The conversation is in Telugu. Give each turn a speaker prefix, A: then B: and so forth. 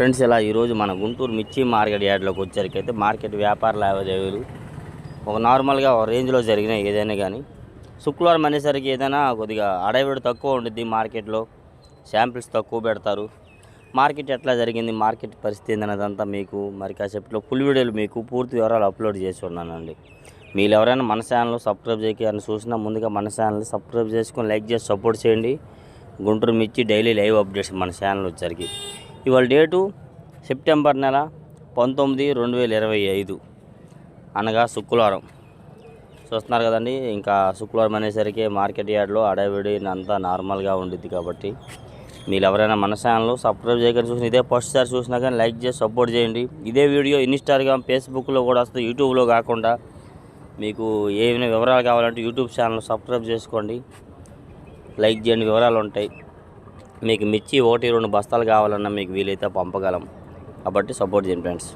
A: ఫ్రెండ్స్, ఇలా ఈరోజు మన గుంటూరు మిర్చి మార్కెట్ యార్డ్లోకి వచ్చేసరికైతే మార్కెట్ వ్యాపార లావాదేవీలు ఒక నార్మల్గా ఒక రేంజ్లో జరిగినాయి. ఏదైనా కానీ శుక్రవారం అనేసరికి ఏదైనా కొద్దిగా అడవిడి తక్కువ ఉండిద్ది. మార్కెట్లో శాంపిల్స్ తక్కువ పెడతారు. మార్కెట్ ఎట్లా జరిగింది, మార్కెట్ పరిస్థితి ఏందనేదంతా మీకు మరి కాసేపట్లో ఫుల్ వీడియోలు మీకు పూర్తి వివరాలు అప్లోడ్ చేసి ఉన్నానండి. మీరు ఎవరైనా మన ఛానల్ సబ్స్క్రైబ్ చేయని చూసినా ముందుగా మన ఛానల్ సబ్స్క్రైబ్ చేసుకొని లైక్ చేసి సపోర్ట్ చేయండి. గుంటూరు మిర్చి డైలీ లైవ్ అప్డేట్స్ మన ఛానల్ వచ్చరికి. ఇవాళ డేటు సెప్టెంబర్ నెల 19, 2025 అనగా శుక్రవారం. చూస్తున్నారు కదండి. ఇంకా శుక్రవారం అనేసరికి మార్కెట్ యార్డ్లో అడవిడి అంతా నార్మల్గా ఉండిద్ది. కాబట్టి మీరు ఎవరైనా మన ఛానల్ సబ్స్క్రైబ్ చేయకుండా చూసిన ఇదే ఫస్ట్ సారి చూసినా కానీ లైక్ చేసి సపోర్ట్ చేయండి. ఇదే వీడియో ఇన్స్టాగ్రామ్, ఫేస్బుక్లో కూడా వస్తుంది. యూట్యూబ్లో కాకుండా మీకు ఏమైనా వివరాలు కావాలంటే యూట్యూబ్ ఛానల్ సబ్స్క్రైబ్ చేసుకోండి, లైక్ చేయండి, వివరాలు ఉంటాయి. మీకు మిర్చి 1-2 బస్తాలు కావాలన్నా మీకు వీలైతే పంపగలం. కాబట్టి సపోర్ట్ చేయండి ఫ్రెండ్స్.